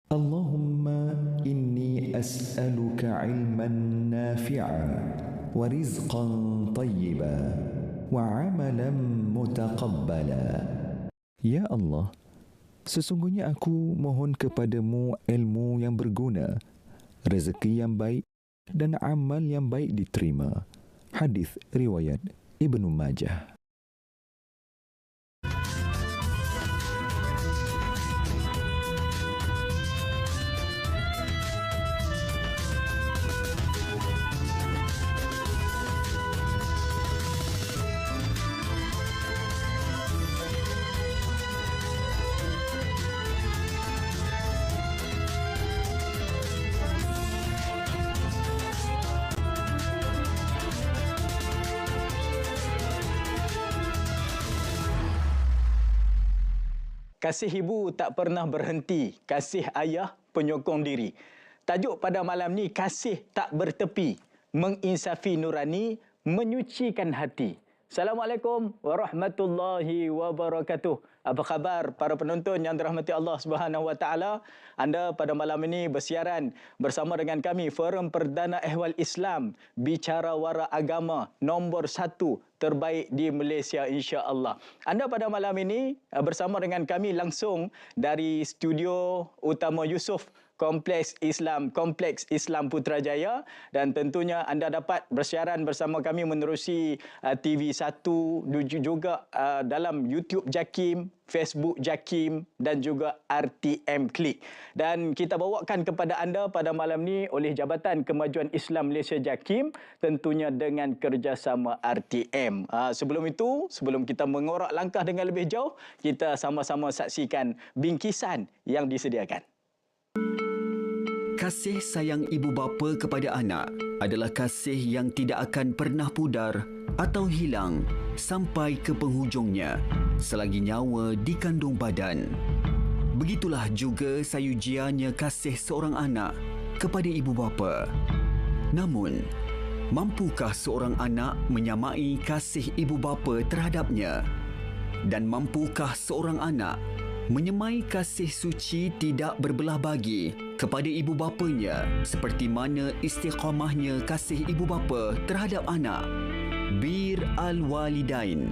اللهم إني أسألك علما نافعا ورزقا طيبا وعملا متقبلا. Ya Allah, sesungguhnya aku mohon kepadamu ilmu yang berguna, rezeki yang baik dan amal yang baik diterima. Hadis riwayat Ibnu Majah. Kasih ibu tak pernah berhenti, kasih ayah penyokong diri. Tajuk pada malam ni, kasih tak bertepi, menginsafi nurani, menyucikan hati. Assalamualaikum warahmatullahi wabarakatuh. Apa khabar para penonton yang dirahmati Allah Subhanahu Wa Taala? Anda pada malam ini bersiaran bersama dengan kami Forum Perdana Ehwal Islam, bicara wara agama nombor 1 terbaik di Malaysia, insya-Allah. Anda pada malam ini bersama dengan kami langsung dari studio utama Yusof Kompleks Islam Putrajaya, dan tentunya anda dapat bersiaran bersama kami menerusi TV1 juga dalam YouTube Jakim, Facebook Jakim dan juga RTM Klik. Dan kita bawakan kepada anda pada malam ni oleh Jabatan Kemajuan Islam Malaysia Jakim, tentunya dengan kerjasama RTM. Sebelum itu, sebelum kita mengorak langkah dengan lebih jauh, kita sama-sama saksikan bingkisan yang disediakan. Kasih sayang ibu bapa kepada anak adalah kasih yang tidak akan pernah pudar atau hilang sampai ke penghujungnya selagi nyawa dikandung badan. Begitulah juga sayujianya kasih seorang anak kepada ibu bapa. Namun, mampukah seorang anak menyamai kasih ibu bapa terhadapnya? Dan mampukah seorang anak menyemai kasih suci tidak berbelah bagi kepada ibu bapanya seperti mana istiqamahnya kasih ibu bapa terhadap anak? Bir al-walidain,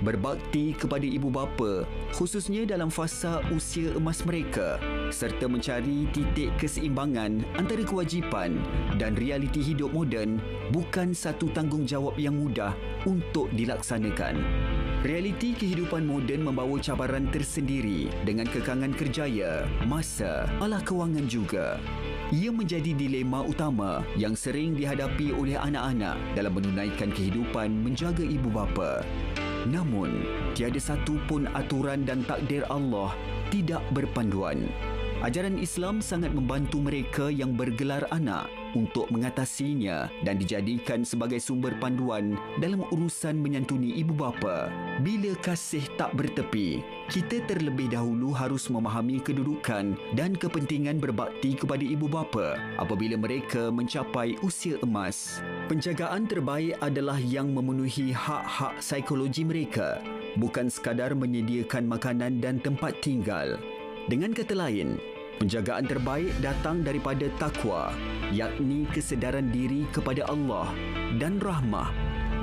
berbakti kepada ibu bapa khususnya dalam fasa usia emas mereka, serta mencari titik keseimbangan antara kewajipan dan realiti hidup moden bukan satu tanggungjawab yang mudah untuk dilaksanakan. Realiti kehidupan moden membawa cabaran tersendiri dengan kekangan kerjaya, masa, ala kewangan juga. Ia menjadi dilema utama yang sering dihadapi oleh anak-anak dalam menunaikan kehidupan menjaga ibu bapa. Namun, tiada satu pun aturan dan takdir Allah tidak berpanduan. Ajaran Islam sangat membantu mereka yang bergelar anak untuk mengatasinya dan dijadikan sebagai sumber panduan dalam urusan menyantuni ibu bapa. Bila kasih tak bertepi, kita terlebih dahulu harus memahami kedudukan dan kepentingan berbakti kepada ibu bapa apabila mereka mencapai usia emas. Penjagaan terbaik adalah yang memenuhi hak-hak psikologi mereka, bukan sekadar menyediakan makanan dan tempat tinggal. Dengan kata lain, penjagaan terbaik datang daripada takwa, yakni kesedaran diri kepada Allah dan rahmah,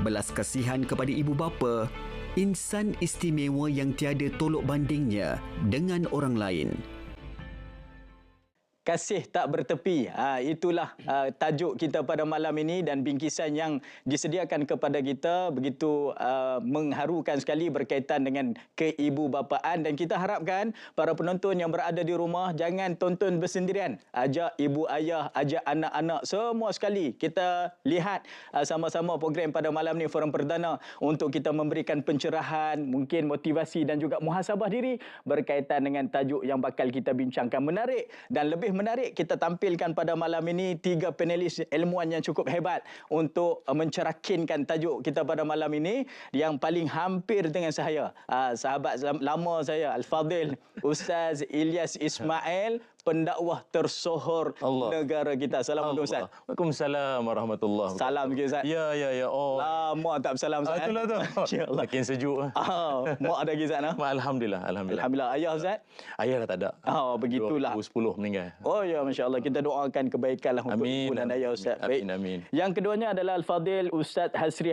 belas kasihan kepada ibu bapa, insan istimewa yang tiada tolok bandingnya dengan orang lain. Kasih tak bertepi. Itulah tajuk kita pada malam ini, dan bingkisan yang disediakan kepada kita begitu mengharukan sekali berkaitan dengan keibubapaan, dan kita harapkan para penonton yang berada di rumah jangan tonton bersendirian. Ajak ibu ayah, ajak anak-anak semua sekali. Kita lihat sama-sama program pada malam ni Forum Perdana untuk kita memberikan pencerahan, mungkin motivasi dan juga muhasabah diri berkaitan dengan tajuk yang bakal kita bincangkan. Menarik dan lebih menarik, kita tampilkan pada malam ini 3 panelis ilmuwan yang cukup hebat untuk mencerakinkan tajuk kita pada malam ini, yang paling hampir dengan saya, sahabat lama saya, Al-Fadhil Ustaz Ilyas Ismail, pendakwah tersohor negara kita. Assalamualaikum Ustaz. Waalaikumsalam warahmatullahi wabarakatuh. Salam sikit Ustaz. Ya. Oh. Lama tak bersalam Ustaz. Itulah tu. InsyaAllah. Makin sejuk. Mak ada lagi Ustaz nah? Alhamdulillah. Alhamdulillah. Ayah Ustaz? Ayah dah tak ada. Begitulah. 2010 meninggal. Oh ya, masya-Allah, kita doakan kebaikan lah untuk ibu dan ayah Ustaz. Baik. Amin. Yang keduanya adalah Al-Fadil Ustaz Hasri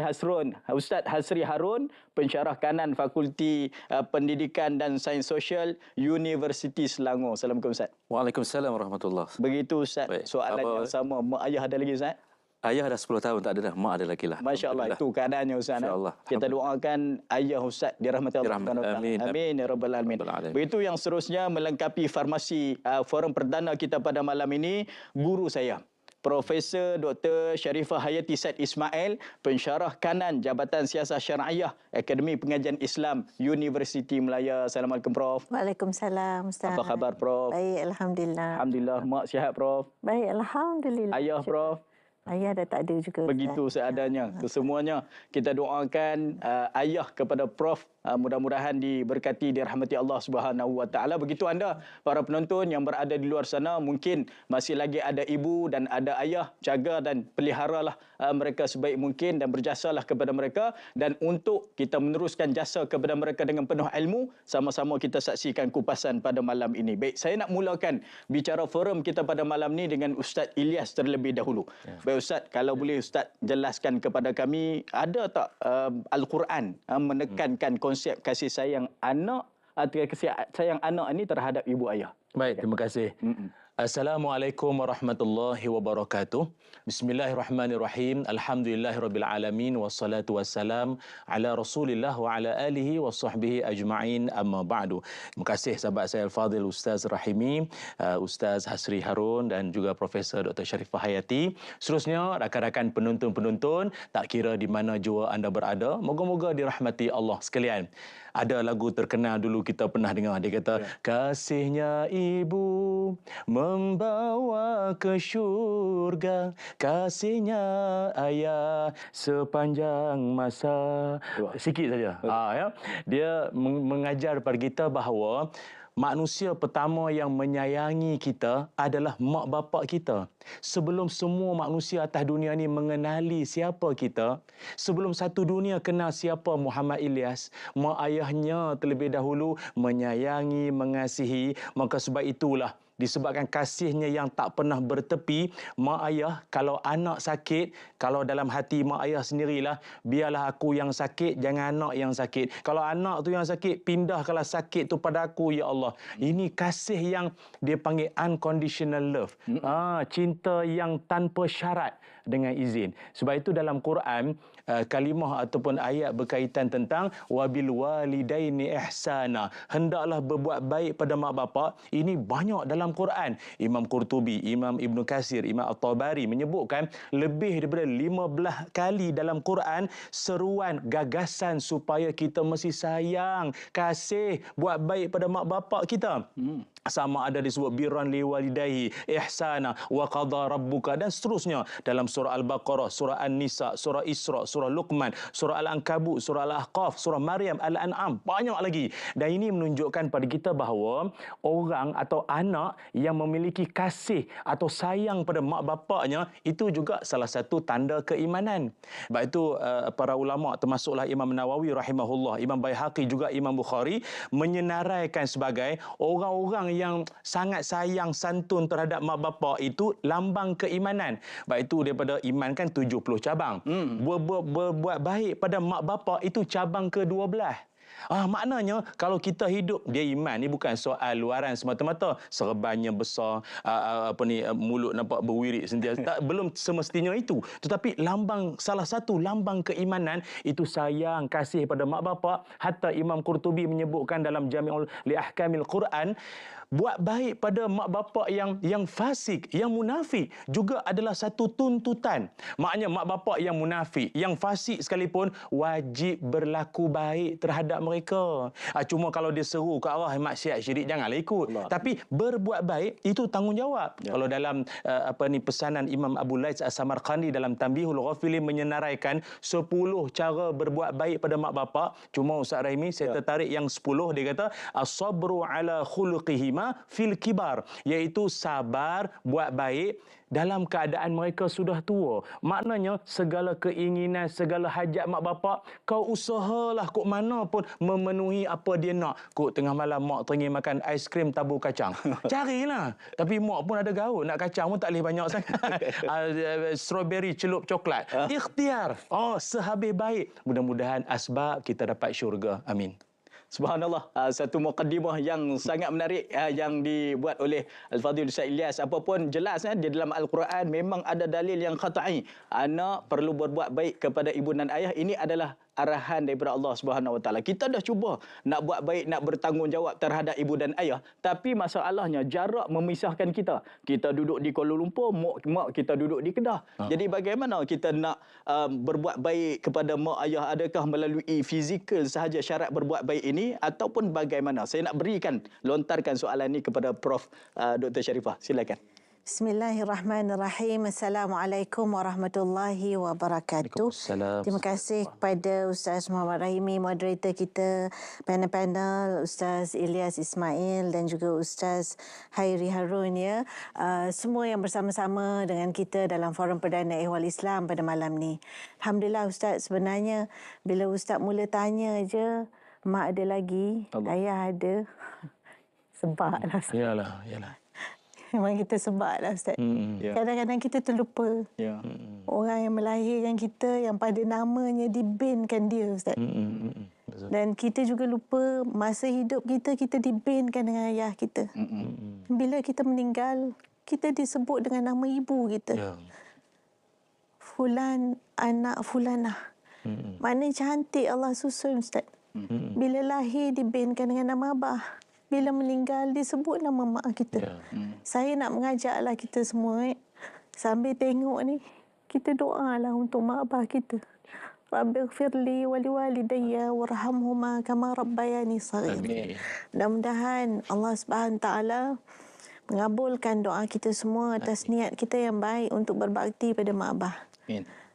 Harun, pensyarah kanan Fakulti Pendidikan dan Sains Sosial Universiti Selangor. Assalamualaikum Ustaz. Waalaikumsalam warahmatullahi. Begitu Ustaz. Baik. Soalan yang sama, mak ayah ada lagi Ustaz? Ayah dah 10 tahun tak ada dah, mak ada lagi lah. Masya-Allah, itu keadaannya Ustaz. InsyaAllah. Kita doakan ayah Ustaz dirahmati Allah Subhanahu wa taala. Amin ya rabbal alamin. Begitu yang seterusnya melengkapi farmasi forum perdana kita pada malam ini, guru saya Profesor Dr. Sharifah Hayati Said Ismail, pensyarah kanan Jabatan Siasah Syar'iyah Akademi Pengajian Islam Universiti Melaya. Assalamualaikum Prof. Waalaikumsalam Ustaz. Apa khabar Prof? Baik, alhamdulillah. Alhamdulillah. Mak sihat Prof? Baik, alhamdulillah. Ayah Prof? Ayah dah tak ada juga. Begitu seadanya. Kesemuanya kita doakan ayah kepada Prof, mudah-mudahan diberkati, dirahmati Allah Subhanahu wa taala. Begitu anda para penonton yang berada di luar sana, mungkin masih lagi ada ibu dan ada ayah, jaga dan peliharalah mereka sebaik mungkin dan berjasalah kepada mereka, dan untuk kita meneruskan jasa kepada mereka dengan penuh ilmu, sama-sama kita saksikan kupasan pada malam ini. Baik, saya nak mulakan bicara forum kita pada malam ini dengan Ustaz Ilyas terlebih dahulu. Baik Ustaz, kalau boleh Ustaz jelaskan kepada kami, ada tak Al-Quran menekankan konsep kasih sayang anak atau kasih sayang anak ini terhadap ibu ayah? Baik, terima kasih. Assalamualaikum warahmatullahi wabarakatuh. Bismillahirrahmanirrahim. Alhamdulillahirabbil alamin wassalatu wassalam ala Rasulillah wa ala alihi wa sahbihi ajma'in, amma ba'du. Terima kasih sahabat saya Al-Fadil Ustaz Rahimi, Ustaz Hasri Harun dan juga Profesor Dr. Sharifah Hayati. Seterusnya rakan-rakan penonton-penonton, tak kira di mana jua anda berada, moga-moga dirahmati Allah sekalian. Ada lagu terkenal dulu kita pernah dengar, dia kata, kasihnya ibu membawa ke syurga, kasihnya ayah sepanjang masa. Sikit saja. Ya. Dia mengajar pada kita bahawa manusia pertama yang menyayangi kita adalah mak bapak kita. Sebelum semua manusia atas dunia ini mengenali siapa kita, sebelum satu dunia kenal siapa Muhammad Ilyas, mak ayahnya terlebih dahulu menyayangi, mengasihi. Maka sebab itulah, disebabkan kasihnya yang tak pernah bertepi, mak ayah kalau anak sakit, kalau dalam hati mak ayah sendirilah, biarlah aku yang sakit, jangan anak yang sakit. Kalau anak tu yang sakit, pindahkanlah sakit tu pada aku, ya Allah. Ini kasih yang dia panggil unconditional love. Cinta yang tanpa syarat dengan izin. Sebab itu dalam Quran, kalimah ataupun ayat berkaitan tentang wabil walidaini ihsana, hendaklah berbuat baik pada mak bapak. Ini banyak dalam Quran. Imam Qurtubi, Imam Ibn Katsir, Imam At-Tabari menyebutkan lebih daripada 15 kali dalam Quran seruan gagasan supaya kita mesti sayang, kasih, buat baik pada mak bapak kita. Sama ada disebut birran liwalidayhi ihsana wa qada rabbuka dan seterusnya dalam surah Al-Baqarah, surah An-Nisa, surah Isra, surah Luqman, surah Al-Ankabut, surah Al-Ahqaf, surah Maryam, Al-An'am, banyak lagi. Dan ini menunjukkan pada kita bahawa orang atau anak yang memiliki kasih atau sayang pada mak bapaknya, itu juga salah satu tanda keimanan. Sebab itu para ulama termasuklah Imam Nawawi rahimahullah, Imam Baihaqi juga Imam Bukhari menyenaraikan sebagai orang-orang yang sangat sayang santun terhadap mak bapak itu lambang keimanan. Sebab itu daripada iman kan 70 cabang. Berbuat baik pada mak bapak itu cabang ke-12. Maknanya kalau kita hidup, dia iman ni bukan soal luaran semata-mata, serbannya besar, mulut nampak berwirid sentiasa. Belum semestinya itu. Tetapi salah satu lambang keimanan itu sayang, kasih pada mak bapak. Hatta Imam Qurtubi menyebutkan dalam Jami'ul li Ahkamil Quran, buat baik pada mak bapak yang fasik, yang munafik juga adalah satu tuntutan. Maknanya mak bapak yang munafik, yang fasik sekalipun, wajib berlaku baik terhadap mereka. Cuma kalau dia seru ke arah maksiat syirik, janganlah ikut. Tapi berbuat baik itu tanggungjawab. Kalau dalam pesanan Imam Abu Laits As-Samarqandi dalam Tanbihul Ghafilin menyenaraikan 10 cara berbuat baik pada mak bapak. Cuma Ustaz Rahimi, saya tertarik yang 10. Dia kata as-sabru ala khuluqihima fil kibar, iaitu sabar buat baik dalam keadaan mereka sudah tua. Maknanya segala keinginan, segala hajat mak bapak, kau usahalah kok mana pun memenuhi apa dia nak. Kok tengah malam mak teringin makan aiskrim tabur kacang, carilah. Tapi mak pun ada gaul, nak kacang pun tak boleh banyak sangat. Strawberry celup coklat, ikhtiar. Sehabis baik. Mudah-mudahan asbab kita dapat syurga. Amin. Subhanallah, satu mukaddimah yang sangat menarik yang dibuat oleh Al-Fadhil Ustaz Ilyas. Apapun jelas di dalam Al-Quran memang ada dalil yang qat'i. Anak perlu berbuat baik kepada ibu dan ayah. Ini adalah arahan daripada Allah Subhanahu Wa Taala. Kita dah cuba nak buat baik, nak bertanggungjawab terhadap ibu dan ayah, tapi masalahnya jarak memisahkan kita. Kita duduk di Kuala Lumpur, mak kita duduk di Kedah. Jadi bagaimana kita nak berbuat baik kepada mak ayah? Adakah melalui fizikal sahaja syarat berbuat baik ini ataupun bagaimana? Saya nak lontarkan soalan ini kepada Prof Dr. Sharifah. Silakan. Bismillahirrahmanirrahim. Assalamualaikum warahmatullahi wabarakatuh. Terima kasih kepada Ustaz Muhammad Rahimi, moderator kita, panel-panel, Ustaz Ilyas Ismail dan juga Ustaz Hairi Harun, ya. Semua yang bersama-sama dengan kita dalam forum perdana Ehwal Islam pada malam ni. Alhamdulillah Ustaz, sebenarnya bila Ustaz mula tanya je, mak ada lagi, ayah ada. Sebablah. Yalah. Memang kita sebab lah Ustaz. Kadang-kadang kita terlupa. Orang yang melahirkan kita, yang pada namanya dibinkan dia Ustaz. Dan kita juga lupa masa hidup kita, kita dibinkan dengan ayah kita. Bila kita meninggal, kita disebut dengan nama ibu kita. Fulan, anak fulanah. Maknanya cantik Allah susun Ustaz. Bila lahir dibinkan dengan nama abah. Bila meninggal disebut nama mak kita. Saya nak mengajaklah kita semua sambil tengok ni, kita doalah untuk mak abah kita. Rabbighfirli wa liwalidayya warhamhuma kama rabbayani shaghir. Mudah-mudahan Allah Subhanahu taala mengabulkan doa kita semua atas niat kita yang baik untuk berbakti pada mak abah.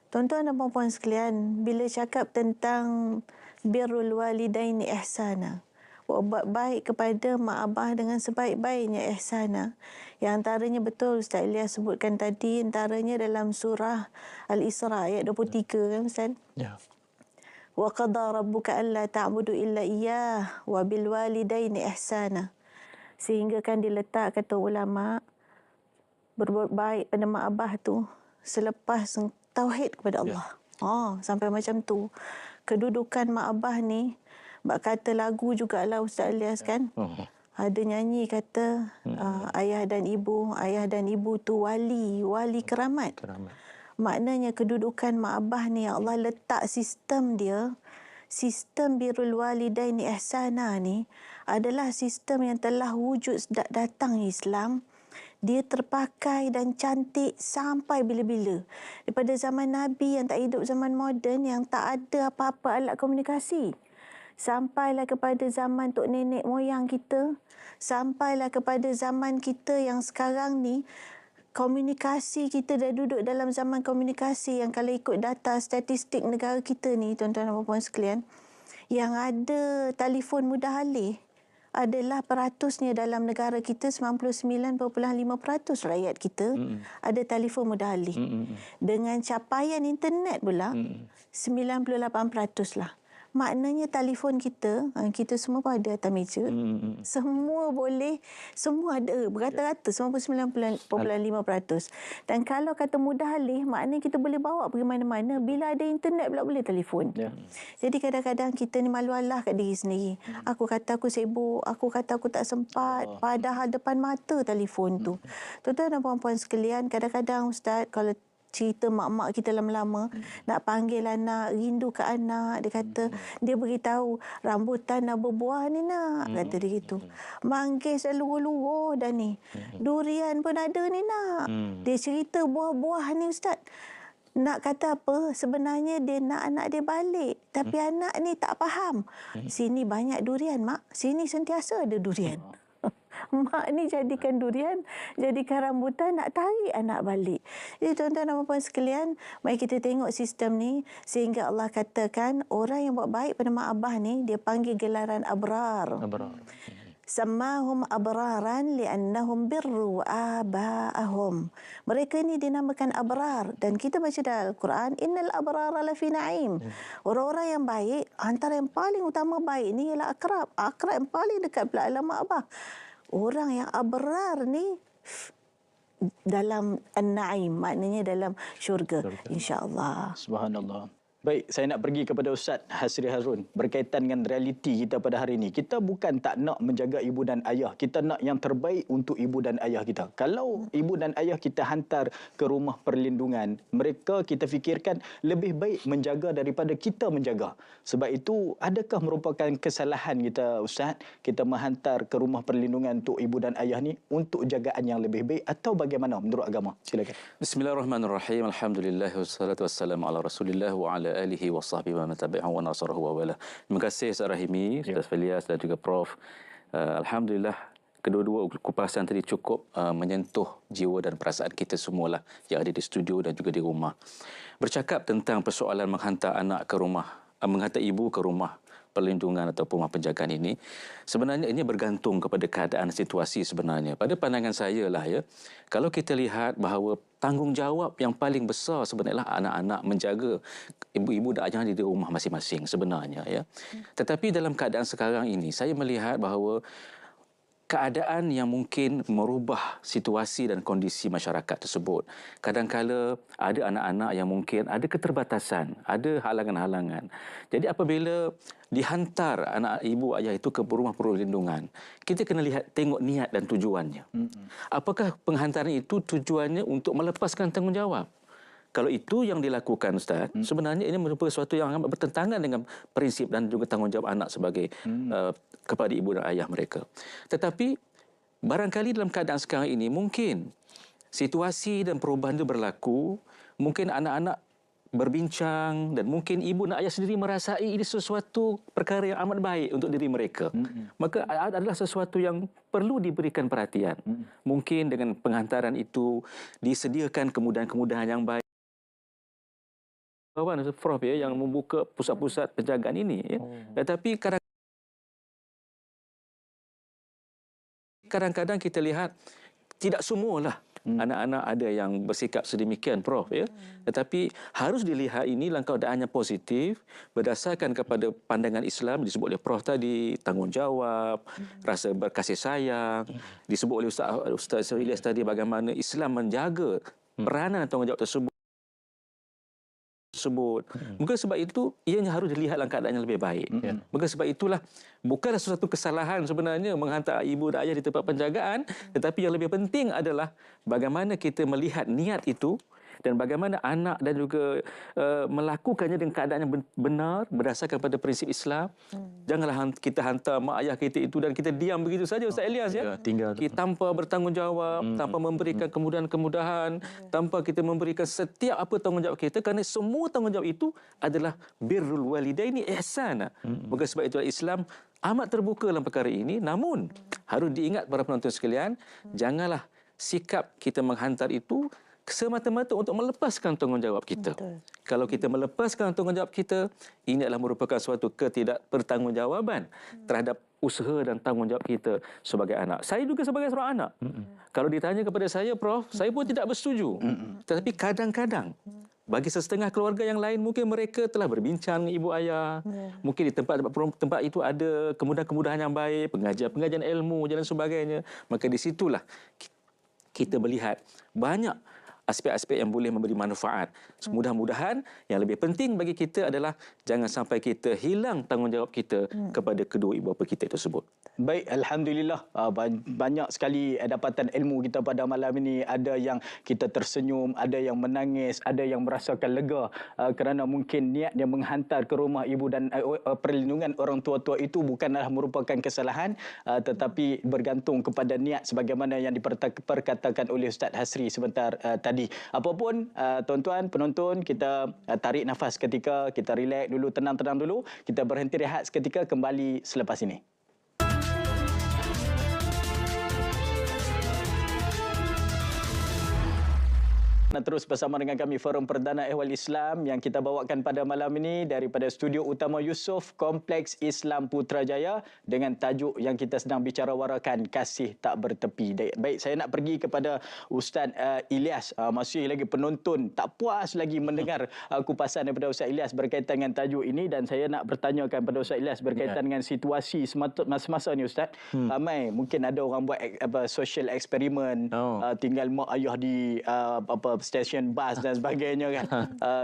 Tuan-tuan dan puan-puan sekalian, bila cakap tentang birrul walidaini ihsana, buat baik kepada mak abah dengan sebaik-baiknya ihsana. Yang antaranya betul Ustaz Ilyas sebutkan tadi, antaranya dalam surah Al-Isra ayat 23 kan Ustaz? Ya. Wa qada rabbuka alla ta'budu illa iyyah wa bil walidaini ihsana. Sehingga kan diletak kata ulama, berbuat baik pada mak abah tu selepas tauhid kepada Allah. Sampai macam tu. Kedudukan mak abah ni, bak kata lagu jugalah Ustaz Ilyas kan. Ada nyanyi kata ayah dan ibu tu wali keramat. Maknanya kedudukan mak abah ni Allah letak sistem dia, sistem birrul walidaini ihsana ni adalah sistem yang telah wujud sejak datang Islam. Dia terpakai dan cantik sampai bila-bila. Daripada zaman Nabi yang tak hidup zaman moden, yang tak ada apa-apa alat komunikasi. Sampailah kepada zaman tok nenek moyang kita, sampailah kepada zaman kita yang sekarang ni, komunikasi kita dah duduk dalam zaman komunikasi yang kalau ikut data statistik negara kita ni, tuan-tuan dan puan-puan sekalian, yang ada telefon mudah alih adalah peratusnya dalam negara kita 99.5% rakyat kita ada telefon mudah alih. Dengan capaian internet pula 98% lah. Maknanya telefon kita semua pun ada atas meja. Semua boleh, semua ada. Berkata-kata 99.5%. Dan kalau kata mudah alih, maknanya kita boleh bawa pergi mana-mana. Bila ada internet pula boleh telefon. Jadi kadang-kadang kita ni malu alah kat diri sendiri. Aku kata aku sibuk, aku kata aku tak sempat. Padahal depan mata telefon tu. Tuan-tuan dan puan-puan sekalian, kadang-kadang Ustaz, kalau cerita mak-mak kita lama-lama nak panggil anak, rindu ke anak, dia kata, dia beritahu rambutan dah berbuah ni nak, kata dia gitu. Manggis dah luruh-luruh dah ni, durian pun ada ni nak. Dia cerita buah-buah ni Ustaz. nak kata apa, sebenarnya dia nak anak dia balik. Tapi anak ni tak faham. Sini banyak durian, Mak. Sini sentiasa ada durian. Mak ni jadikan durian, jadikan rambutan, nak tarik anak balik. Jadi tuan-tuan dan puan sekalian, mari kita tengok sistem ni sehingga Allah katakan orang yang buat baik pada mak abah ni dia panggil gelaran abrar. Sammahum abraran li'annahum birru aba'ahum. Mereka ini dinamakan abrar, dan kita baca dalam Al-Quran, innal abrara lafi na'im. Orang-orang yang baik, antara yang paling utama baik ni ialah akrab. Akrab yang paling dekat pula adalah mak abah. Orang yang abrar ni dalam an-na'im, maknanya dalam syurga, insya-Allah. Subhanallah. Baik, saya nak pergi kepada Ustaz Hasri Harun berkaitan dengan realiti kita pada hari ini. Kita bukan tak nak menjaga ibu dan ayah. Kita nak yang terbaik untuk ibu dan ayah kita. Kalau ibu dan ayah kita hantar ke rumah perlindungan, mereka kita fikirkan lebih baik menjaga daripada kita menjaga. Sebab itu, adakah merupakan kesalahan kita, Ustaz, kita menghantar ke rumah perlindungan untuk ibu dan ayah ni untuk jagaan yang lebih baik atau bagaimana menurut agama? Silakan. Bismillahirrahmanirrahim. Alhamdulillah wassalatu wassalamu ala Rasulillah wa ala alihi wa sahbihi wa man tabi'ahu wa nasarahu wa wala. Terima kasih Ustaz Rahimi, Ustaz Felias dan juga Prof. Alhamdulillah, kedua-dua kupasan tadi cukup menyentuh jiwa dan perasaan kita semualah yang ada di studio dan juga di rumah. Bercakap tentang persoalan menghantar anak ke rumah, menghantar ibu ke rumah perlindungan atau rumah penjagaan ini, sebenarnya ini bergantung kepada keadaan situasi sebenarnya. Pada pandangan saya lah ya, kalau kita lihat bahawa tanggungjawab yang paling besar sebenarnya anak-anak menjaga ibu-ibu dan ayah di rumah masing-masing sebenarnya ya. Tetapi dalam keadaan sekarang ini, saya melihat bahawa keadaan yang mungkin merubah situasi dan kondisi masyarakat tersebut. Kadang-kala ada anak-anak yang mungkin ada keterbatasan, ada halangan-halangan. Jadi apabila dihantar anak ibu ayah itu ke rumah perlindungan, kita kena lihat, tengok niat dan tujuannya. Apakah penghantaran itu tujuannya untuk melepaskan tanggungjawab? Kalau itu yang dilakukan, Ustaz, sebenarnya ini merupakan sesuatu yang amat bertentangan dengan prinsip dan juga tanggungjawab anak sebagai kepada ibu dan ayah mereka. Tetapi barangkali dalam keadaan sekarang ini mungkin situasi dan perubahan itu berlaku, mungkin anak-anak berbincang dan mungkin ibu dan ayah sendiri merasai ini sesuatu perkara yang amat baik untuk diri mereka. Maka adalah sesuatu yang perlu diberikan perhatian. Mungkin dengan penghantaran itu disediakan kemudahan-kemudahan yang baik. Kawan Prof ya, yang membuka pusat-pusat penjagaan ini ya. Tetapi kadang-kadang kita lihat tidak semualah anak-anak ada yang bersikap sedemikian, Prof ya. Tetapi harus dilihat ini dalam keadaan yang positif berdasarkan kepada pandangan Islam, disebut oleh Prof tadi, tanggungjawab, rasa berkasih sayang, disebut oleh Ustaz Ilyas tadi bagaimana Islam menjaga peranan dan tanggungjawab tersebut. Maka sebab itu ianya harus dilihat dalam keadaan yang lebih baik. Maka sebab itulah bukanlah sesuatu kesalahan sebenarnya menghantar ibu dan ayah di tempat penjagaan, tetapi yang lebih penting adalah bagaimana kita melihat niat itu dan bagaimana anak dan juga melakukannya dengan keadaan yang benar berdasarkan pada prinsip Islam. Janganlah kita hantar mak ayah kita itu dan kita diam begitu saja, Ustaz Ilyas ya. Tinggal kita tanpa bertanggungjawab, tanpa memberikan kemudahan-kemudahan, tanpa kita memberikan setiap apa tanggungjawab kita, kerana semua tanggungjawab itu adalah birrul walidaini ihsana. Maka sebab itu Islam amat terbuka dalam perkara ini. Namun harus diingat para penonton sekalian, janganlah sikap kita menghantar itu semata-mata untuk melepaskan tanggungjawab kita. Betul. Kalau kita melepaskan tanggungjawab kita, ini adalah merupakan suatu ketidakpertanggungjawaban terhadap usaha dan tanggungjawab kita sebagai anak. Saya juga sebagai seorang anak. Kalau ditanya kepada saya, Prof, saya pun tidak bersetuju. Tetapi kadang-kadang bagi setengah keluarga yang lain, mungkin mereka telah berbincang ibu ayah. Mungkin di tempat itu ada kemudahan-kemudahan yang baik, pengajian ilmu dan sebagainya. Maka di situlah kita melihat banyak aspek-aspek yang boleh memberi manfaat. Mudah-mudahan yang lebih penting bagi kita adalah jangan sampai kita hilang tanggungjawab kita kepada kedua ibu bapa kita tersebut. Baik, Alhamdulillah. Banyak sekali dapatan ilmu kita pada malam ini. Ada yang kita tersenyum, ada yang menangis, ada yang merasakan lega kerana mungkin niat dia menghantar ke rumah ibu dan perlindungan orang tua-tua itu bukanlah merupakan kesalahan, tetapi bergantung kepada niat sebagaimana yang diperkatakan oleh Ustaz Hasri sebentar tadi. tadi. Apapun tuan-tuan penonton, kita tarik nafas ketika, kita relax dulu, tenang-tenang dulu. Kita berhenti rehat seketika, kembali selepas ini. Terus bersama dengan kami Forum Perdana Ehwal Islam yang kita bawakan pada malam ini daripada studio utama Yusof Kompleks Islam Putrajaya dengan tajuk yang kita sedang bicara warakan, kasih tak bertepi. Baik, saya nak pergi kepada Ustaz Ilyas. Masih lagi penonton tak puas lagi mendengar kupasan daripada Ustaz Ilyas berkaitan dengan tajuk ini, dan saya nak bertanyakan pada Ustaz Ilyas berkaitan dengan situasi semasa ni Ustaz. Ramai mungkin ada orang buat social eksperimen, tinggal mak ayah di stesen bas dan sebagainya kan.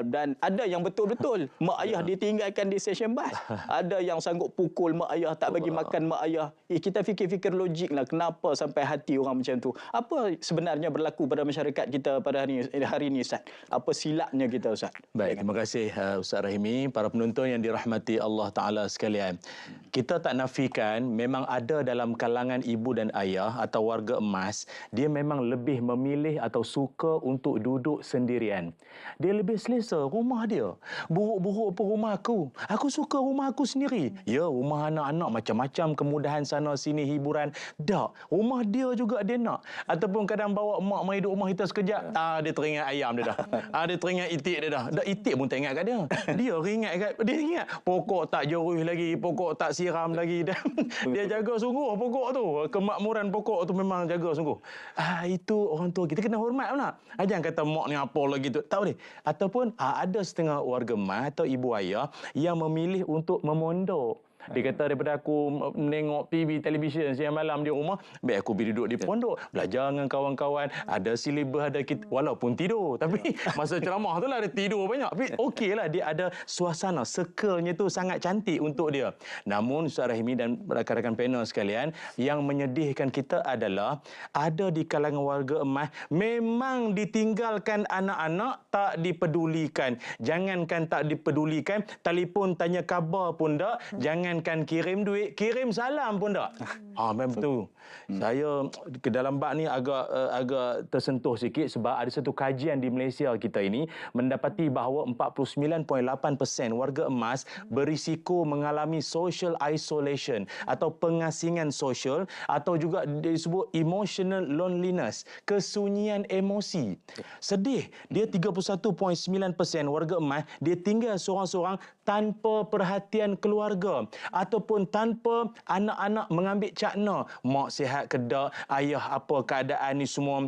Dan ada yang betul-betul mak ayah ditinggalkan di stesen bas. Ada yang sanggup pukul mak ayah, tak bagi makan mak ayah. Kita fikir-fikir logik lah, kenapa sampai hati orang macam tu. Apa sebenarnya berlaku pada masyarakat kita pada hari ini Ustaz? Apa silapnya kita Ustaz? Baik, terima kasih Ustaz Rahimi. Para penonton yang dirahmati Allah Ta'ala sekalian. Kita tak nafikan memang ada dalam kalangan ibu dan ayah atau warga emas, dia memang lebih memilih atau suka untuk duduk sendirian. Dia lebih selesa rumah dia. Buruk-buruk pun rumah aku. Aku suka rumah aku sendiri. Ya, rumah anak-anak macam-macam kemudahan sana sini, hiburan. Tak. Rumah dia juga dia nak. Ataupun kadang bawa mak mai duduk rumah kita sekejap. Dia teringat ayam dia dah. Dia teringat itik dia dah. Dah itik pun tak ingat kat dia. Dia ingat pokok tak jeruih lagi, pokok tak siram lagi. Dia jaga sungguh pokok tu. Kemakmuran pokok tu memang jaga sungguh. Itu orang tua kita kena hormat tak? Jangan kata mak ni apa lagi tu. Tahu ni. Ataupun ada setengah warga emas atau ibu ayah yang memilih untuk memondok. Dia kata daripada aku menengok TV, televisyen siang malam di rumah, baik aku pergi duduk di pondok, belajar dengan kawan-kawan, ada silibus, ada kita, walaupun tidur. Tapi masa ceramah tu lah dia tidur banyak. Tapi okeylah, dia ada suasana, circle-nya tu sangat cantik untuk dia. Namun Ustaz Rahimi dan rakan-rakan panel sekalian, yang menyedihkan kita adalah ada di kalangan warga emas memang ditinggalkan anak-anak, tak dipedulikan. Jangankan tak dipedulikan, telefon tanya khabar pun tak, jangankan kirim duit, kirim salam pun tak. Memang betul. Saya ke dalam bab ni agak tersentuh sikit sebab ada satu kajian di Malaysia kita ini mendapati bahawa 49.8% warga emas berisiko mengalami social isolation atau pengasingan sosial, atau juga disebut emotional loneliness, kesunyian emosi. Sedih, dia 31.9% warga emas dia tinggal seorang-seorang tanpa perhatian keluarga ataupun tanpa anak-anak mengambil cakna. Mak sihat ke tak? Ayah apa keadaan ni semua?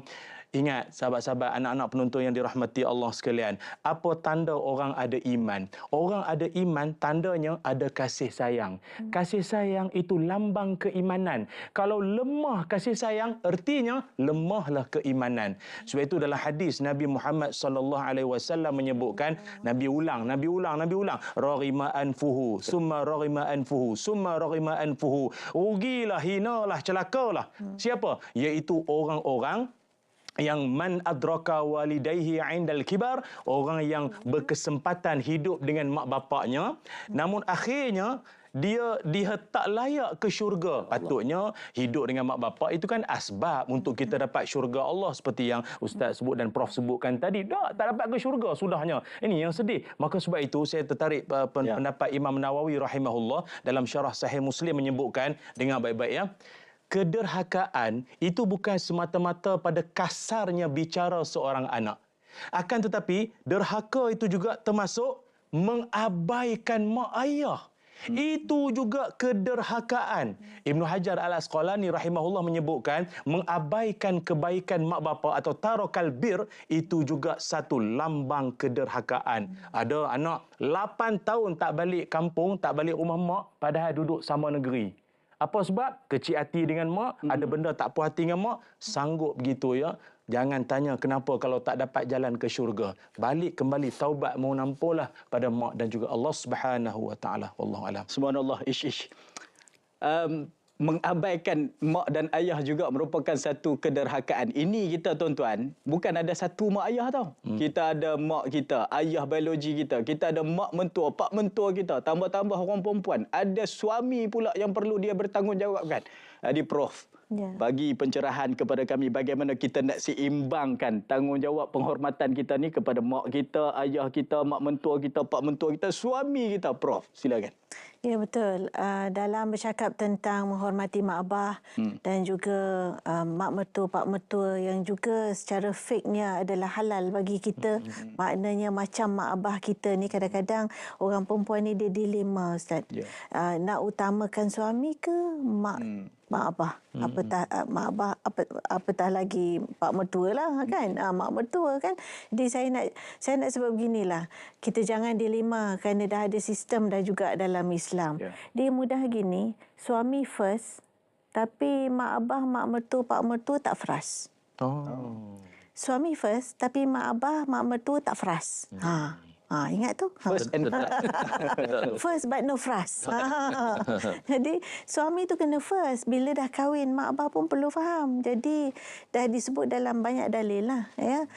Ingat, sahabat-sahabat, anak-anak penonton yang dirahmati Allah sekalian, apa tanda orang ada iman? Orang ada iman, tandanya ada kasih sayang. Kasih sayang itu lambang keimanan. Kalau lemah kasih sayang, artinya lemahlah keimanan. Sebab itu dalam hadis Nabi Muhammad SAW menyebutkan, Nabi ulang, rarima anfuhu, summa rarima anfuhu, summa rarima anfuhu. Rugilah, hinalah, celakalah. Siapa? Iaitu orang-orang yang man adraka walidayhi indal kibar, orang yang berkesempatan hidup dengan mak bapaknya, namun akhirnya dia tak layak ke syurga. Patutnya hidup dengan mak bapak itu kan asbab untuk kita dapat syurga Allah, seperti yang Ustaz sebut dan Prof sebutkan tadi. Tak dapat ke syurga sudahnya. Ini yang sedih. Maka sebab itu saya tertarik pendapat Imam Nawawi rahimahullah dalam syarah Sahih Muslim menyebutkan, dengar baik-baik ya, kederhakaan itu bukan semata-mata pada kasarnya bicara seorang anak. Akan tetapi, derhaka itu juga termasuk mengabaikan mak ayah. Itu juga kederhakaan. Ibnu Hajar Al-Asqalani rahimahullah menyebutkan, mengabaikan kebaikan mak bapa atau tarakal bir itu juga satu lambang kederhakaan. Ada anak 8 tahun tak balik kampung, tak balik rumah mak, padahal duduk sama negeri. Apa sebab? Kecil hati dengan mak, ada benda tak puas hati dengan mak, sanggup begitu ya. Jangan tanya kenapa kalau tak dapat jalan ke syurga. Balik kembali, taubat, mohon ampunlah pada mak dan juga Allah Subhanahu wa taala. Wallahu alam. Subhanallah, ish. Mengabaikan mak dan ayah juga merupakan satu kederhakaan. Ini kita tuan-tuan, bukan ada satu mak ayah tau. Kita ada mak kita, ayah biologi kita. Kita ada mak mentua, pak mentua kita. Tambah-tambah orang perempuan. Ada suami pula yang perlu dia bertanggungjawabkan. Prof, Ya. bagi pencerahan kepada kami bagaimana kita nak seimbangkan tanggungjawab penghormatan kita ni kepada mak kita, ayah kita, mak mentua kita, pak mentua kita, suami kita. Prof, silakan. Ya, betul. Dalam bercakap tentang menghormati mak abah dan juga mak mertua, pak mertua yang juga secara fiknya adalah halal bagi kita. Maknanya macam mak abah kita ni kadang-kadang orang perempuan ni dia dilema, Ustaz. Ya. Nak utamakan suami ke mak abah? Mak abah apatah lagi pak mertua lah kan. Mak mertua kan. Jadi saya nak sebab beginilah. Kita jangan dilema kerana dah ada sistem dah juga dalam Islam. Ya. Dia mudah gini, suami first tapi mak abah, mak mertua, pak mertua tak fras. Suami first tapi mak abah, mak mertua tak fras. Ingat tu? First and First but no fras. Jadi suami tu kena first. Bila dah kahwin, mak abah pun perlu faham. Jadi dah disebut dalam banyak dalil lah. Ya?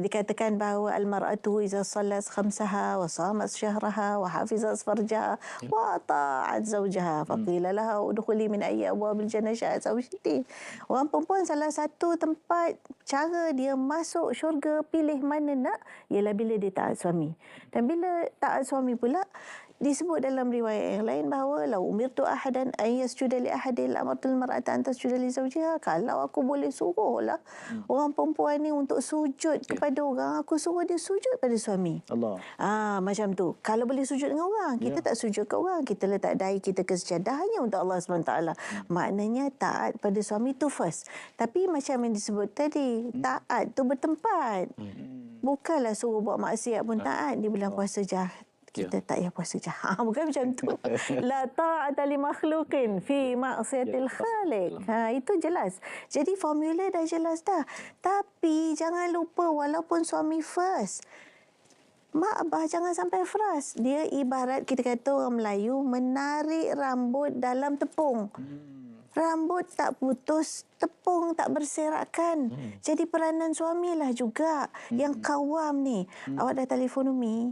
Dikatakan bahawa al-mar'atu iza salat khamsaha wa samat syahraha wa hafizat farjaha wa ta'at zawjaha faqila laha udkhuli min ayyi abwabil jannah sya'at zawjati. Orang perempuan salah satu tempat cara dia masuk syurga pilih mana nak ialah bila dia taat suami. Dan bila taat suami pula disebut dalam riwayat yang lain bahawa la umirtu ahadan ay yasjuda li ahadin la amartul mar'ata an tasjuda li zawjiha. Kalau aku boleh suruhlah orang perempuan ni untuk sujud kepada orang, aku suruh dia sujud pada suami. Allah. Macam tu. Kalau boleh sujud dengan orang, kita tak sujud ke orang, kita letak dahi kita ke sejadah hanya untuk Allah SWT. Maknanya taat pada suami tu first. Tapi macam yang disebut tadi, taat tu bertempat. Bukanlah suruh buat maksiat pun taat di bulan puasa jahat. Kita tak payah puasa jahat. Bukan macam tu. La ta'ata li makhluqin fi maksiatil khaliq. Itu jelas. Jadi formula dah jelas dah. Tapi jangan lupa walaupun suami first, mak abah jangan sampai fras. Dia ibarat kita kata orang Melayu menarik rambut dalam tepung. Rambut tak putus, tepung tak berserakan. Jadi peranan suamilah juga yang kawam ni. Awak dah telefon Umi,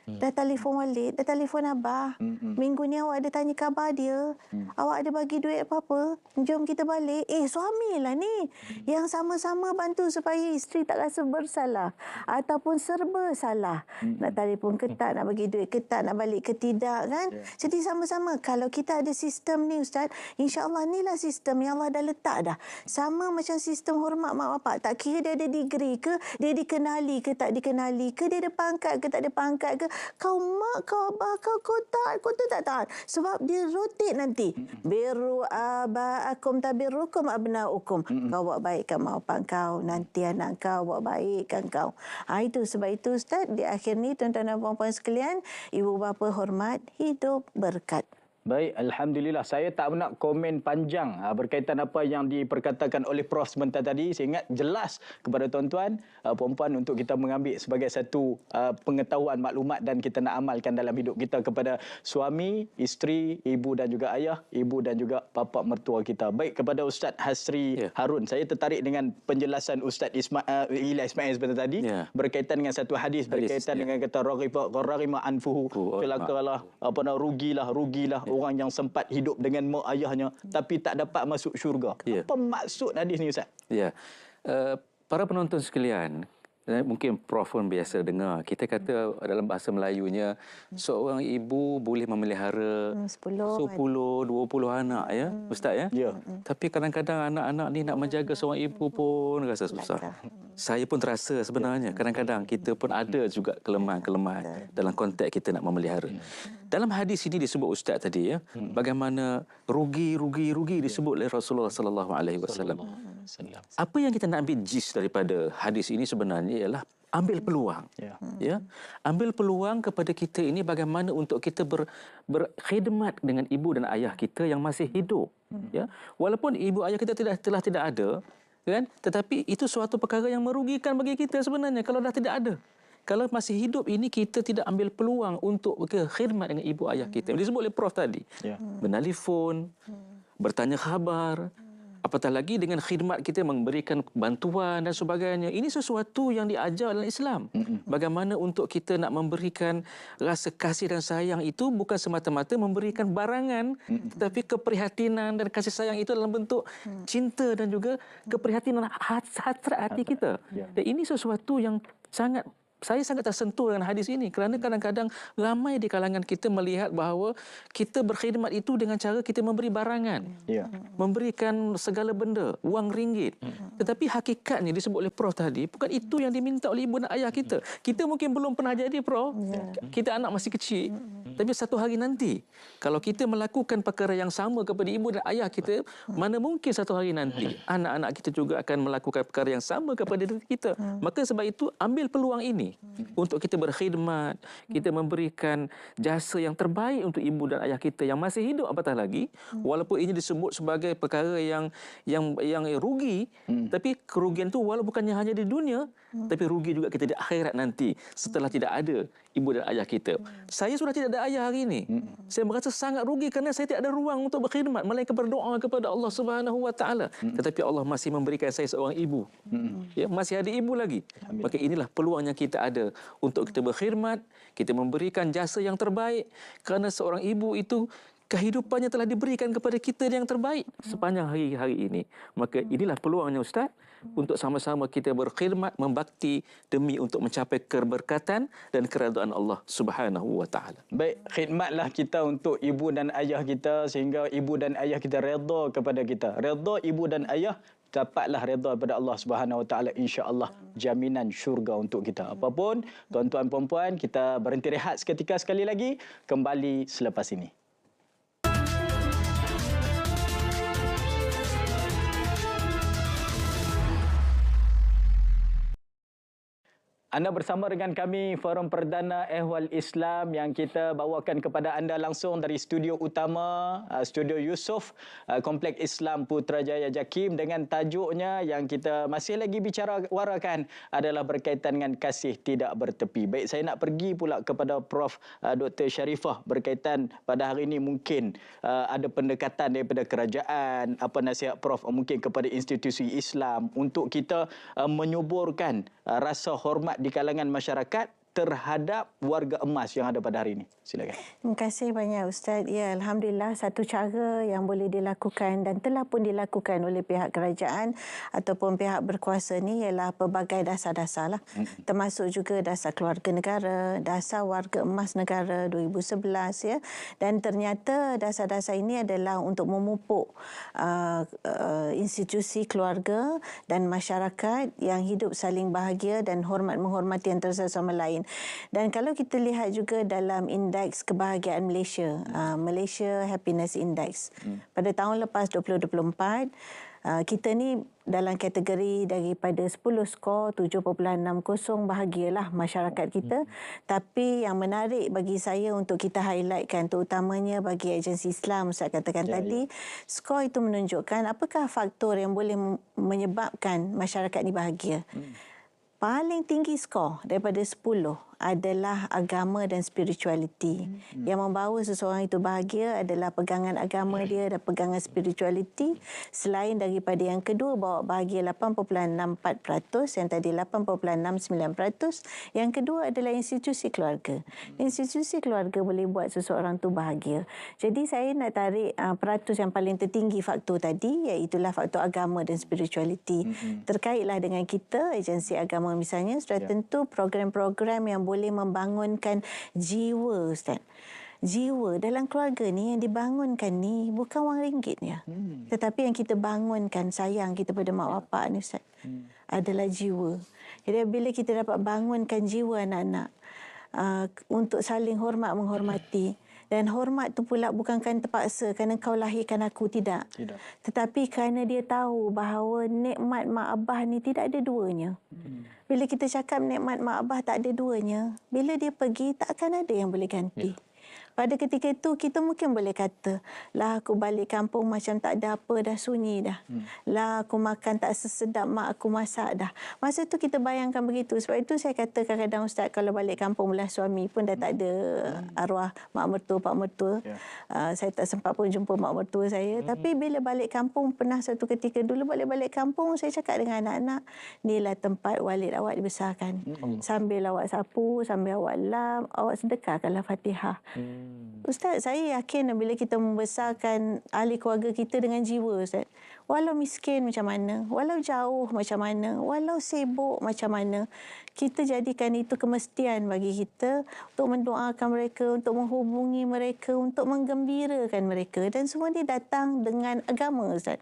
dah telefon Walid, dah telefon Abah. Minggu ni awak ada tanya khabar dia. Awak ada bagi duit apa-apa? Jom kita balik. Suamilah ni yang sama-sama bantu supaya isteri tak rasa bersalah ataupun serba salah. Nak telefon ke tak, nak bagi duit ke tak, nak balik ke tidak kan? Jadi sama-sama. Kalau kita ada sistem ni Ustaz, insya-Allah inilah sistem yang Allah dah letak dah. Sama macam sistem hormat mak bapak. Tak kira dia ada degree ke, dia dikenali ke tak dikenali ke, dia ada pangkat ke tak ada pangkat ke, kau mak, kau abah, kau taat, kau tu tak taat. Sebab dia rotate nanti. Birru aba'akum tabirrukum abna'ukum. Kau buat baikkan mak bapak kau, nanti anak kau buat baikkan kau. Itu sebab itu Ustaz, di akhir ni tuan-tuan dan puan-puan sekalian, ibu bapa hormat, hidup berkat. Baik, Alhamdulillah. Saya tak nak komen panjang berkaitan apa yang diperkatakan oleh Prof sebentar tadi. Saya ingat jelas kepada tuan-tuan, puan-puan untuk kita mengambil sebagai satu pengetahuan, maklumat dan kita nak amalkan dalam hidup kita kepada suami, isteri, ibu dan juga ayah, ibu dan juga bapa mertua kita. Baik, kepada Ustaz Hasri Harun. Saya tertarik dengan penjelasan Ustaz Ilyas Ismail sebentar tadi berkaitan dengan satu hadis berkaitan dengan kata raghiba anfuhu filakalah rugilah orang yang sempat hidup dengan mak ayahnya tapi tak dapat masuk syurga. Apa maksud hadis ni Ustaz? Ya. Para penonton sekalian, mungkin Prof pun biasa dengar. Kita kata dalam bahasa Melayunya, seorang ibu boleh memelihara 10, 20 anak ya, Ustaz ya? Ya. Tapi kadang-kadang anak-anak ni nak menjaga seorang ibu pun rasa susah. Saya pun terasa sebenarnya kadang-kadang kita pun ada juga kelemahan-kelemahan dalam konteks kita nak memelihara. Dalam hadis ini disebut Ustaz tadi ya, bagaimana rugi disebut oleh Rasulullah sallallahu alaihi wasallam. Apa yang kita nak ambil gist daripada hadis ini sebenarnya ialah ambil peluang. Ya. Ambil peluang kepada kita ini bagaimana untuk kita berkhidmat dengan ibu dan ayah kita yang masih hidup. Ya. Walaupun ibu ayah kita telah tidak ada, kan? Tetapi itu suatu perkara yang merugikan bagi kita sebenarnya kalau dah tidak ada. Kalau masih hidup ini kita tidak ambil peluang untuk berkhidmat dengan ibu ayah kita. Disebut oleh Prof tadi. Menelefon, bertanya khabar, Apatah lagi dengan khidmat kita memberikan bantuan dan sebagainya. Ini sesuatu yang diajar dalam Islam. Bagaimana untuk kita nak memberikan rasa kasih dan sayang itu bukan semata-mata memberikan barangan, tetapi keprihatinan dan kasih sayang itu dalam bentuk cinta dan juga keprihatinan hasrat hati kita. Dan ini sesuatu yang saya sangat tersentuh dengan hadis ini kerana kadang-kadang ramai di kalangan kita melihat bahawa kita berkhidmat itu dengan cara kita memberi barangan, memberikan segala benda, wang ringgit. Tetapi hakikatnya disebut oleh Prof tadi, bukan itu yang diminta oleh ibu dan ayah kita. Kita mungkin belum pernah jadi, Prof. Kita anak masih kecil. Tapi satu hari nanti, kalau kita melakukan perkara yang sama kepada ibu dan ayah kita, mana mungkin satu hari nanti anak-anak kita juga akan melakukan perkara yang sama kepada diri kita. Maka sebab itu, ambil peluang ini untuk kita berkhidmat, kita memberikan jasa yang terbaik untuk ibu dan ayah kita yang masih hidup, apatah lagi walaupun ini disebut sebagai perkara yang rugi, tapi kerugian itu walau bukannya hanya di dunia, tapi rugi juga kita di akhirat nanti setelah tidak ada ibu dan ayah kita. Saya sudah tidak ada ayah hari ini. Saya merasa sangat rugi kerana saya tidak ada ruang untuk berkhidmat melainkan berdoa kepada Allah Subhanahu Wa Taala. Tetapi Allah masih memberikan saya seorang ibu. Ya, masih ada ibu lagi. Maka inilah peluang yang kita ada untuk kita berkhidmat, kita memberikan jasa yang terbaik kerana seorang ibu itu kehidupannya telah diberikan kepada kita yang terbaik sepanjang hari-hari ini. Maka inilah peluangnya, Ustaz, untuk sama-sama kita berkhidmat, membakti demi untuk mencapai keberkatan dan keredaan Allah Subhanahu Wa Taala. Baik, khidmatlah kita untuk ibu dan ayah kita sehingga ibu dan ayah kita redha kepada kita. Redha ibu dan ayah, dapatlah redha daripada Allah Subhanahu Wa Taala, insya-Allah jaminan syurga untuk kita. Apapun, tuan-tuan puan-puan, kita berhenti rehat seketika, sekali lagi kembali selepas ini. Anda bersama dengan kami Forum Perdana Ehwal Islam yang kita bawakan kepada anda langsung dari studio utama, Studio Yusof, Kompleks Islam Putrajaya JAKIM, dengan tajuknya yang kita masih lagi warakan adalah berkaitan dengan kasih tidak bertepi. Baik, saya nak pergi pula kepada Prof. Dr. Sharifah berkaitan pada hari ini mungkin ada pendekatan daripada kerajaan, apa nasihat Prof mungkin kepada institusi Islam untuk kita menyuburkan rasa hormat di kalangan masyarakat terhadap warga emas yang ada pada hari ini. Silakan. Terima kasih banyak, Ustaz. Ya, Alhamdulillah, satu cara yang boleh dilakukan dan telah pun dilakukan oleh pihak kerajaan ataupun pihak berkuasa ni ialah pelbagai dasar-dasar lah. Termasuk juga dasar keluarga negara, dasar warga emas negara 2011 ya. Dan ternyata dasar-dasar ini adalah untuk memupuk institusi keluarga dan masyarakat yang hidup saling bahagia dan hormat-menghormati antara sama lain. Dan kalau kita lihat juga dalam indeks kebahagiaan Malaysia, Malaysia Happiness Index, pada tahun lepas 2024, kita ni dalam kategori daripada 10 skor 7.60 bahagialah masyarakat kita. Tapi yang menarik bagi saya untuk kita highlightkan, terutamanya bagi agensi Islam, saya katakan tadi, skor itu menunjukkan apakah faktor yang boleh menyebabkan masyarakat ni bahagia. Paling tinggi skor daripada 10 adalah agama dan spirituality. Yang membawa seseorang itu bahagia adalah pegangan agama dia dan pegangan spirituality. Selain daripada yang kedua bawa bahagia 8.64%, yang tadi 8.69%. Yang kedua adalah institusi keluarga. Institusi keluarga boleh buat seseorang tu bahagia. Jadi saya nak tarik peratus yang paling tertinggi faktor tadi, iaitulah faktor agama dan spirituality. Terkaitlah dengan kita, agensi agama misalnya, sudah tentu program-program yang boleh membangunkan jiwa, Ustaz. Jiwa dalam keluarga ni yang dibangunkan ni bukan wang ringgitnya. Tetapi yang kita bangunkan, sayang kita pada mak bapak ni, Ustaz, adalah jiwa. Jadi bila kita dapat bangunkan jiwa anak-anak untuk saling hormat menghormati, dan hormat tu pula bukan kerana terpaksa, kerana kau lahirkan aku, tidak. Tetapi kerana dia tahu bahawa nikmat mak abah ni tidak ada duanya. Bila kita cakap nikmat mak abah tak ada duanya, bila dia pergi tak akan ada yang boleh ganti. Pada ketika itu kita mungkin boleh kata, lah aku balik kampung macam tak ada apa dah, sunyi dah. Lah aku makan tak sesedap mak aku masak dah. Masa tu kita bayangkan begitu. Sebab itu saya kata kadang-kadang Ustaz, kalau balik kampung belah suami pun dah tak ada arwah mak mertua, pak mertua. Saya tak sempat pun jumpa mak mertua saya. Tapi bila balik kampung, pernah satu ketika dulu balik kampung, saya cakap dengan anak-anak, inilah tempat walid awak dibesarkan. Sambil awak sapu, sambil awak lap, awak sedekahkanlah Fatihah. Ustaz, saya yakin bila kita membesarkan ahli keluarga kita dengan jiwa, Ustaz, walau miskin macam mana, walau jauh macam mana, walau sibuk macam mana, kita jadikan itu kemestian bagi kita untuk mendoakan mereka, untuk menghubungi mereka, untuk menggembirakan mereka. Dan semua ini datang dengan agama, Ustaz.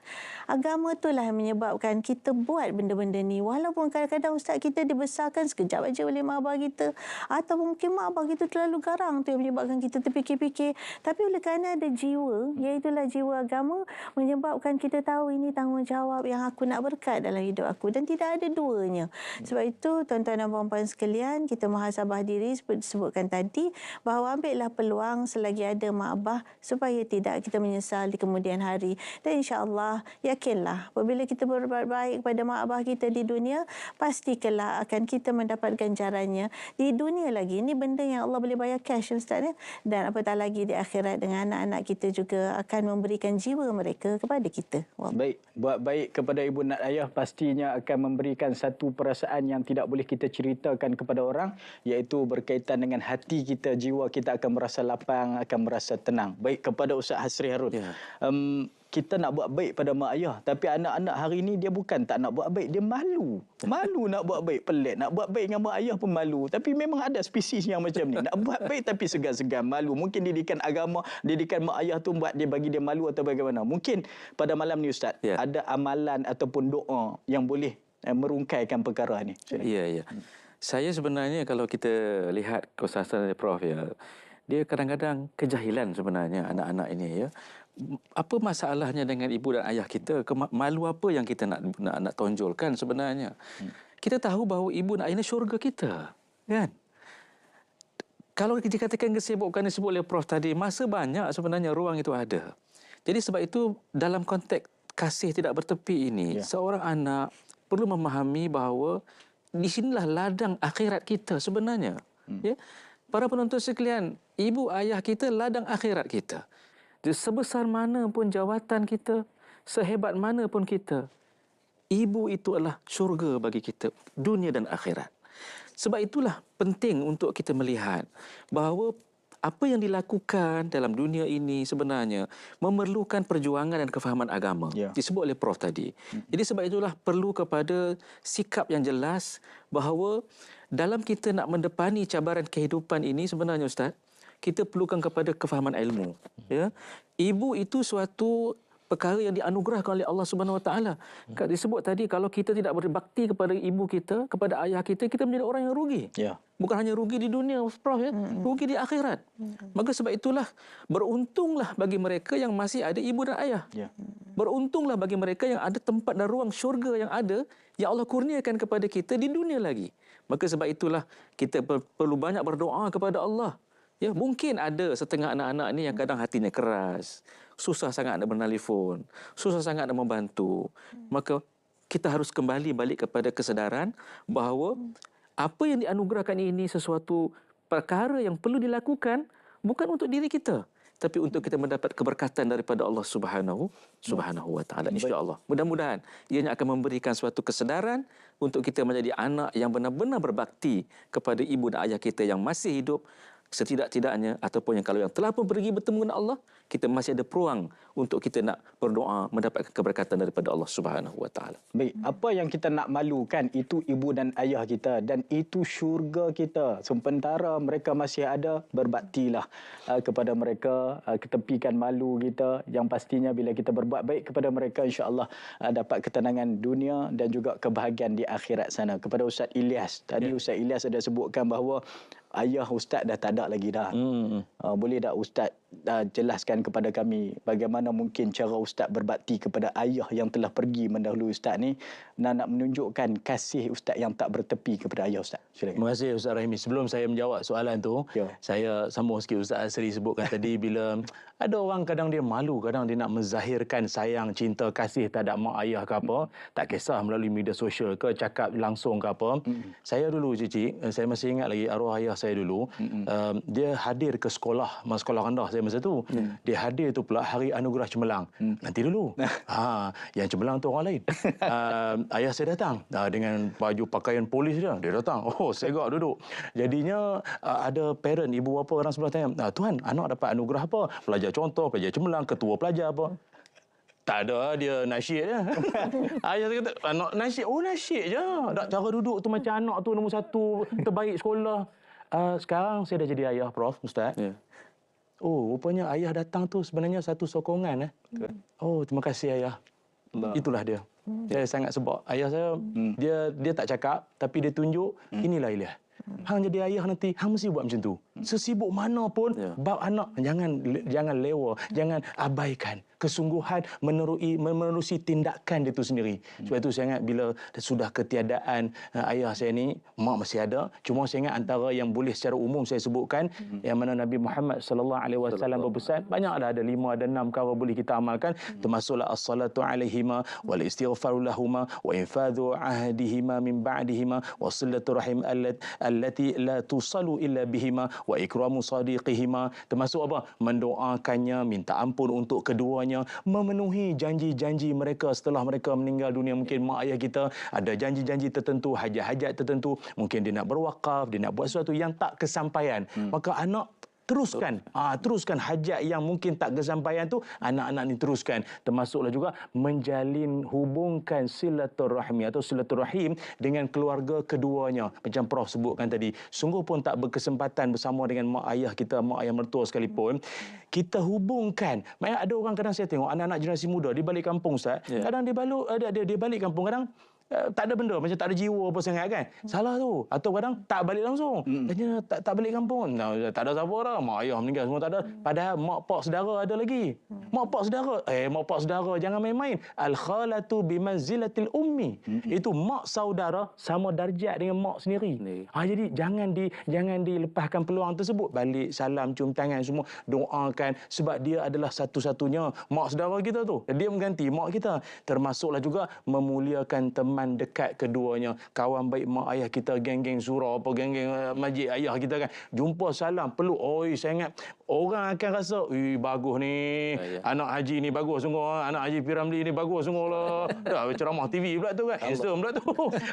Agama itulah yang menyebabkan kita buat benda-benda ni. Walaupun kadang-kadang, Ustaz, kita dibesarkan sekejap aja oleh mak abah kita, ataupun mungkin mak abah kita terlalu garang, tu yang menyebabkan kita terfikir-fikir. Tapi oleh kerana ada jiwa, iaitulah jiwa agama, menyebabkan kita tahu ini tanggungjawab yang aku nak berkat dalam hidup aku, dan tidak ada duanya. Sebab itu, tuan-tuan dan puan-puan sekalian, kita muhasabah diri seperti disebutkan tadi, bahawa ambillah peluang selagi ada mak abah supaya tidak kita menyesal di kemudian hari. Dan insya-Allah, yakinlah apabila kita berbuat baik kepada mak abah kita di dunia, pasti kelak akan kita mendapat ganjarannya di dunia lagi. Ini benda yang Allah boleh bayar cash, Ustaz, ya? Dan apatah lagi di akhirat dengan anak-anak kita juga akan memberikan jiwa mereka kepada kita. Baik, buat baik kepada ibu dan ayah pastinya akan memberikan satu perasaan yang tidak boleh kita ceritakan kepada orang, iaitu berkaitan dengan hati kita, jiwa kita akan merasa lapang, akan merasa tenang. Baik, kepada Ustaz Hasri Harun. Kita nak buat baik pada mak ayah, tapi anak-anak hari ini dia bukan tak nak buat baik, dia malu. Malu nak buat baik, pelik. Nak buat baik dengan mak ayah pun malu. Tapi memang ada spesies yang macam ni. Nak buat baik tapi segan-segan, malu. Mungkin didikan agama, didikan mak ayah tu buat dia, bagi dia malu atau bagaimana. Mungkin pada malam ni, Ustaz, ada amalan ataupun doa yang boleh merungkaikan perkara ni. Ya. Saya sebenarnya kalau kita lihat kesasaran Prof, dia kadang-kadang kejahilan sebenarnya anak-anak ini, ya. Apa masalahnya dengan ibu dan ayah kita? Malu apa yang kita nak tonjolkan sebenarnya? Kita tahu bahawa ibu dan ayah ini syurga kita, kan? Kalau dikatakan kesibukan disebut oleh Prof tadi, masa banyak sebenarnya ruang itu ada. Jadi sebab itu dalam konteks kasih tidak bertepi ini, seorang anak perlu memahami bahawa di sinilah ladang akhirat kita sebenarnya. Ya? Para penonton sekalian, ibu ayah kita ladang akhirat kita. Sebesar mana pun jawatan kita, sehebat mana pun kita, ibu itu adalah syurga bagi kita, dunia dan akhirat. Sebab itulah penting untuk kita melihat bahawa apa yang dilakukan dalam dunia ini sebenarnya memerlukan perjuangan dan kefahaman agama. Disebut oleh Prof tadi. Jadi sebab itulah perlu kepada sikap yang jelas bahawa dalam kita nak mendepani cabaran kehidupan ini sebenarnya, Ustaz, kita perlukan kepada kefahaman ilmu. Ya, ibu itu suatu perkara yang dianugerahkan oleh Allah Subhanahu Wa Taala. Disebut tadi kalau kita tidak berbakti kepada ibu kita, kepada ayah kita, kita menjadi orang yang rugi. Bukan hanya rugi di dunia, Prof, ya, rugi di akhirat. Maka sebab itulah beruntunglah bagi mereka yang masih ada ibu dan ayah. Beruntunglah bagi mereka yang ada tempat dan ruang syurga yang ada, yang Allah kurniakan kepada kita di dunia lagi. Maka sebab itulah kita perlu banyak berdoa kepada Allah. Ya, mungkin ada setengah anak-anak ni yang kadang hatinya keras, susah sangat nak bertelefon, susah sangat nak membantu. Maka kita harus kembali balik kepada kesedaran bahawa apa yang dianugerahkan ini sesuatu perkara yang perlu dilakukan bukan untuk diri kita, tapi untuk kita mendapat keberkatan daripada Allah Subhanahu Wa Taala, insya-Allah. Mudah-mudahan ianya akan memberikan suatu kesedaran untuk kita menjadi anak yang benar-benar berbakti kepada ibu dan ayah kita yang masih hidup, setidak-tidaknya, ataupun yang kalau yang telah pun pergi bertemu dengan Allah, kita masih ada peluang untuk kita nak berdoa mendapatkan keberkatan daripada Allah Subhanahu Wa Taala. Baik, apa yang kita nak malukan itu ibu dan ayah kita, dan itu syurga kita. Sementara mereka masih ada, berbaktilah kepada mereka, ketepikan malu kita, yang pastinya bila kita berbuat baik kepada mereka, insya-Allah dapat ketenangan dunia dan juga kebahagiaan di akhirat sana. Kepada Ustaz Ilyas, tadi Ustaz Ilyas ada sebutkan bahawa ayah ustaz dah tak ada lagi dah. Boleh tak ustaz jelaskan kepada kami bagaimana mungkin cara ustaz berbakti kepada ayah yang telah pergi mendahului ustaz ni, nak menunjukkan kasih ustaz yang tak bertepi kepada ayah ustaz. Silakan. Terima kasih Ustaz Rahimi. Sebelum saya menjawab soalan tu, saya sambung sikit Ustaz Asri sebutkan tadi bila ada orang kadang dia malu, kadang dia nak menzahirkan sayang, cinta, kasih terhadap mak ayah ke apa, tak kisah melalui media sosial ke, cakap langsung ke apa. Saya dulu cicik, saya masih ingat lagi arwah ayah saya dulu, dia hadir ke sekolah, sekolah rendah saya masa tu. Dia hadir tu pula hari anugerah cemerlang. Nanti dulu. Yang cemerlang tu orang lain. Ayah saya datang dengan baju pakaian polis dia datang. Oh, segak duduk. Jadinya ada parent, ibu bapa orang sebelah tanya, "Tuan, anak dapat anugerah apa? Pelajar contoh, pelajar cemerlang, ketua pelajar apa?" Tak ada, dia nasyid je. Ayah saya kata, anak nasyid. Oh, nasyid je. Cara duduk tu macam anak tu nombor 1 terbaik sekolah. Sekarang saya dah jadi ayah, Prof, Ustaz. Oh, rupanya ayah datang tu sebenarnya satu sokongan. Oh, terima kasih ayah. Itulah dia. Saya sangat sebab ayah saya, dia tak cakap tapi dia tunjuk, inilah Ilyas. Hang jadi ayah nanti, hang mesti buat macam tu. Sesibuk mana pun, bab anak, jangan lewa, jangan abaikan kesungguhan menerusi tindakan dia tu sendiri. Sebab itu saya ingat bila sudah ketiadaan ayah saya ni, mak masih ada. Cuma saya ingat antara yang boleh secara umum saya sebutkan, yang mana Nabi Muhammad sallallahu alaihi wasallam berpesan, banyak ada 5 ada 6 perkara boleh kita amalkan, termasuklah as-salatu alaihima wal istighfaru lahuma wa infadhu ahdihima min ba'dihima wa silatu rahim allati la tusalu illa bihima wa ikramu sadiqihima. Termasuk apa? Mendoakannya, minta ampun untuk keduanya, memenuhi janji-janji mereka setelah mereka meninggal dunia. Mungkin mak ayah kita ada janji-janji tertentu, hajat-hajat tertentu, mungkin dia nak berwakaf, dia nak buat sesuatu yang tak kesampaian, maka anak teruskan hajat yang mungkin tak kesampaian tu, anak-anak ni teruskan. Termasuklah juga hubungkan silaturahmi atau silaturahim dengan keluarga keduanya. Macam Prof sebutkan tadi, sungguh pun tak berkesempatan bersama dengan mak ayah kita, mak ayah mertua sekalipun, kita hubungkan. Maksudnya ada orang kadang saya tengok anak-anak generasi muda di balik kampung Ustaz, kadang dia balik kampung kadang tak ada benda, macam tak ada jiwa apa sangat kan. Salah tu. Atau kadang tak balik langsung. Tanya tak balik kampung. Tak ada siapa dah. Mak ayah meninggal semua tak ada. Padahal mak pak saudara ada lagi. Mak pak saudara jangan main-main. Al-khalatu bimanzilatil ummi. Itu mak saudara sama darjat dengan mak sendiri. Jadi jangan dilepaskan peluang tersebut. Balik salam, cium tangan semua, doakan sebab dia adalah satu-satunya mak saudara kita tu. Dia mengganti mak kita. Termasuklah juga memuliakan teman dekat keduanya, kawan baik mak ayah kita, geng-geng surau apa, geng-geng masjid ayah kita kan, jumpa salam, peluk, saya ingat orang akan rasa, bagus ni, anak haji ni bagus sungguh, anak haji Piramli ni bagus sungguh lah. Dah ceramah TV pula tu kan, handsome pula tu.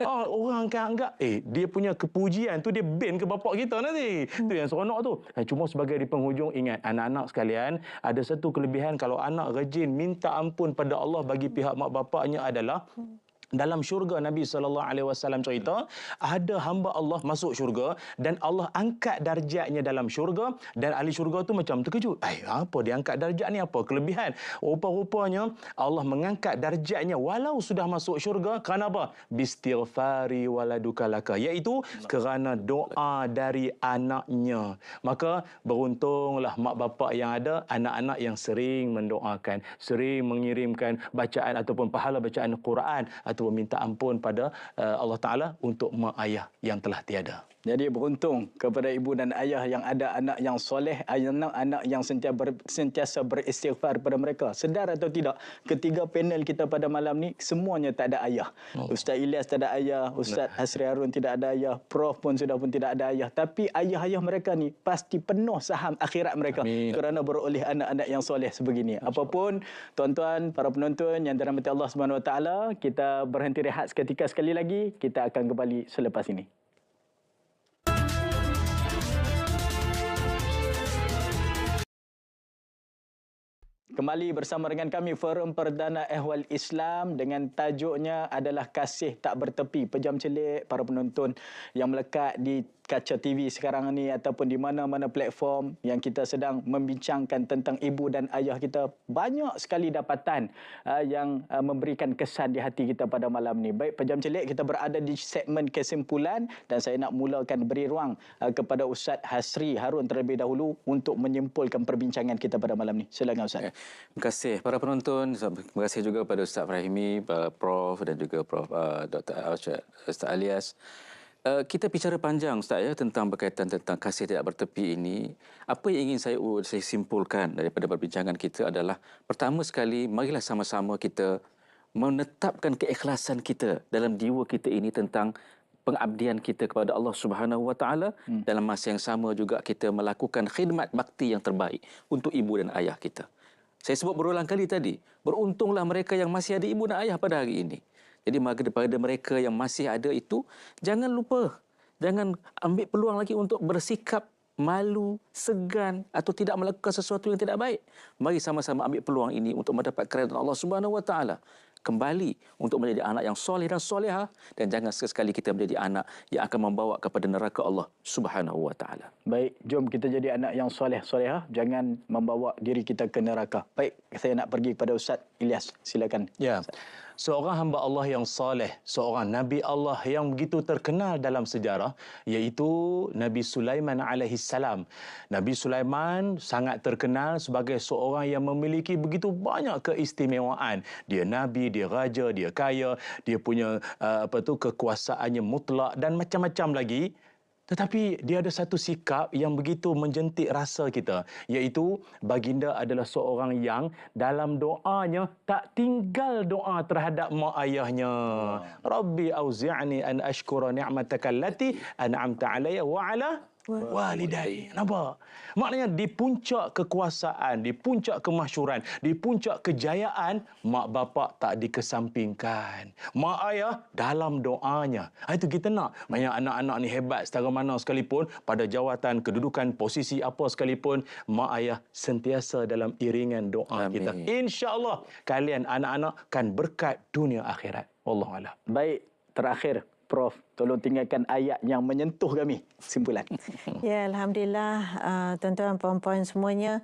Orang akan anggap, dia punya kepujian tu dia ban ke bapak kita nanti. Tu yang seronok tu. Cuma sebagai di penghujung, ingat anak-anak sekalian, ada satu kelebihan kalau anak rajin minta ampun pada Allah bagi pihak mak bapaknya adalah, dalam syurga Nabi SAW cerita, ada hamba Allah masuk syurga dan Allah angkat darjatnya dalam syurga, dan ahli syurga tu macam terkejut. Apa dia angkat darjat ni, apa kelebihan? Rupa-rupanya Allah mengangkat darjatnya walau sudah masuk syurga kerana apa? Bistighfari waladuka laka, iaitu kerana doa dari anaknya. Maka beruntunglah mak bapak yang ada anak-anak yang sering mendoakan, sering mengirimkan bacaan ataupun pahala bacaan Quran atau minta ampun pada Allah Ta'ala untuk mak ayah yang telah tiada. Jadi beruntung kepada ibu dan ayah yang ada anak yang soleh, anak-anak yang sentiasa beristighfar pada mereka. Sedar atau tidak, ketiga panel kita pada malam ni semuanya tak ada ayah. Ustaz Ilyas tak ada ayah, Ustaz Hasri Harun tidak ada ayah, Prof pun tidak ada ayah. Tapi ayah-ayah mereka ni pasti penuh saham akhirat mereka. Amin. Kerana beroleh anak-anak yang soleh sebegini. Apapun, tuan-tuan, para penonton yang dirahmati Allah Subhanahu Wa Taala, kita berhenti rehat seketika sekali lagi. Kita akan kembali selepas ini. Kembali bersama dengan kami Forum Perdana Ehwal Islam dengan tajuknya adalah Kasih Tak Bertepi. Pejam celik para penonton yang melekat di kaca TV sekarang ni ataupun di mana-mana platform yang kita sedang membincangkan tentang ibu dan ayah kita. Banyak sekali dapatan yang memberikan kesan di hati kita pada malam ni. Baik, Pejam celik, kita berada di segmen kesimpulan dan saya nak mulakan beri ruang kepada Ustaz Hasri Harun terlebih dahulu untuk menyimpulkan perbincangan kita pada malam ni. Silakan Ustaz. Terima kasih para penonton. Terima kasih juga pada Ustaz Rahimi, Prof dan juga Prof Dr. Ustaz Alias. Kita bicara panjang Ustaz ya tentang berkaitan tentang kasih tidak bertepi ini. Apa yang ingin saya simpulkan daripada perbincangan kita adalah, pertama sekali, marilah sama-sama kita menetapkan keikhlasan kita dalam jiwa kita ini tentang pengabdian kita kepada Allah Subhanahu Wa Taala. Dalam masa yang sama juga kita melakukan khidmat bakti yang terbaik untuk ibu dan ayah kita. Saya sebut berulang kali tadi, beruntunglah mereka yang masih ada ibu dan ayah pada hari ini. Jadi daripada mereka yang masih ada itu, jangan lupa, jangan ambil peluang lagi untuk bersikap malu, segan atau tidak melakukan sesuatu yang tidak baik. Mari sama-sama ambil peluang ini untuk mendapat keridhaan Allah Subhanahu Wa Taala. Kembali untuk menjadi anak yang soleh dan soleha, dan jangan sekali kita menjadi anak yang akan membawa kepada neraka Allah Subhanahu Wa Taala. Baik, jom kita jadi anak yang soleh soleha, jangan membawa diri kita ke neraka. Baik, saya nak pergi kepada Ustaz Ilyas. Silakan. Ya. Seorang hamba Allah yang saleh, seorang Nabi Allah yang begitu terkenal dalam sejarah, iaitu Nabi Sulaiman alaihi salam. Nabi Sulaiman sangat terkenal sebagai seorang yang memiliki begitu banyak keistimewaan. Dia nabi, dia raja, dia kaya, dia punya kekuasaannya mutlak dan macam-macam lagi. Tetapi dia ada satu sikap yang begitu menjentik rasa kita, iaitu baginda adalah seorang yang dalam doanya tak tinggal doa terhadap mak ayahnya. Rabbi auzi'ni an ashkura ni'mataka allati an'amta alayya wa ala walidai. Nampak? Maknanya di puncak kekuasaan, di puncak kemasyhuran, di puncak kejayaan, mak bapak tak dikesampingkan. Mak ayah dalam doanya. Itu kita nak. Banyak anak-anak ni hebat setara mana sekalipun, pada jawatan, kedudukan, posisi apa sekalipun, mak ayah sentiasa dalam iringan doa kita. InsyaAllah kalian anak-anak kan berkat dunia akhirat. Wallahualam. Baik, terakhir Prof, tolong tinggalkan ayat yang menyentuh kami. Simpulan. Ya, Alhamdulillah, tuan-tuan, puan-puan semuanya,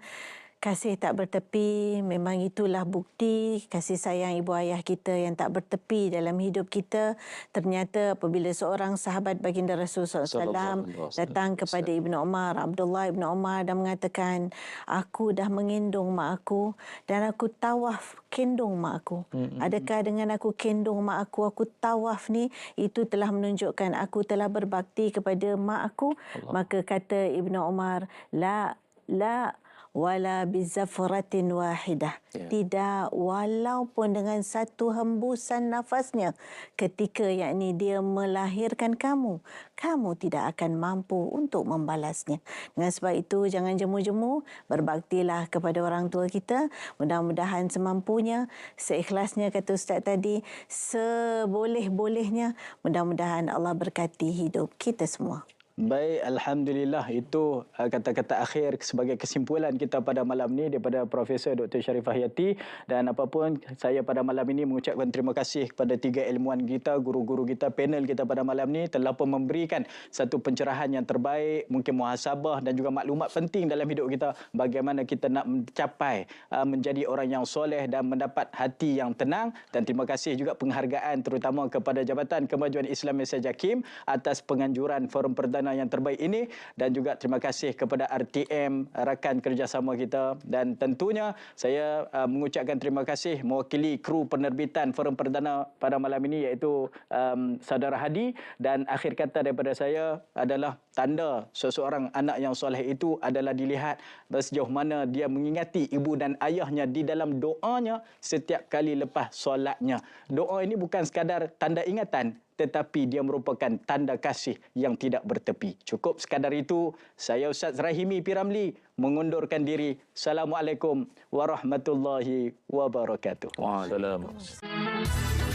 kasih tak bertepi, memang itulah bukti kasih sayang ibu ayah kita yang tak bertepi dalam hidup kita. Ternyata apabila seorang sahabat baginda Rasulullah SAW datang kepada Ibnu Umar, Abdullah Ibnu Umar, dan mengatakan, aku dah menggendong mak aku dan aku tawaf kendong mak aku. Adakah dengan aku kendong mak aku tawaf ni, itu telah menunjukkan aku telah berbakti kepada mak aku? Maka kata Ibnu Umar, la wala bizafratin wahidah. Tidak, walaupun dengan satu hembusan nafasnya ketika yakni dia melahirkan kamu, kamu tidak akan mampu untuk membalasnya. Dengan sebab itu, jangan jemu-jemu, berbaktilah kepada orang tua kita. Mudah-mudahan semampunya, seikhlasnya kata Ustaz tadi, seboleh-bolehnya, mudah-mudahan Allah berkati hidup kita semua. Baik, Alhamdulillah, itu kata-kata akhir sebagai kesimpulan kita pada malam ini daripada Profesor Dr. Sharifah Yati. Dan apapun, saya pada malam ini mengucapkan terima kasih kepada tiga ilmuwan kita, guru-guru kita, panel kita pada malam ini telah pun memberikan satu pencerahan yang terbaik, mungkin muhasabah dan juga maklumat penting dalam hidup kita, bagaimana kita nak mencapai menjadi orang yang soleh dan mendapat hati yang tenang. Dan terima kasih juga penghargaan terutama kepada Jabatan Kemajuan Islam Malaysia JAKIM atas penganjuran Forum Perdana yang terbaik ini, dan juga terima kasih kepada RTM, rakan kerjasama kita, dan tentunya saya mengucapkan terima kasih mewakili kru penerbitan Forum Perdana pada malam ini, iaitu Saudara Hadi. Dan akhir kata daripada saya adalah tanda seseorang anak yang soleh itu adalah dilihat sejauh mana dia mengingati ibu dan ayahnya di dalam doanya setiap kali lepas solatnya. Doa ini bukan sekadar tanda ingatan, tetapi dia merupakan tanda kasih yang tidak bertepi. Cukup sekadar itu. Saya Ustaz Rahimi P. Ramli mengundurkan diri. Assalamualaikum warahmatullahi wabarakatuh. Waalaikumsalam.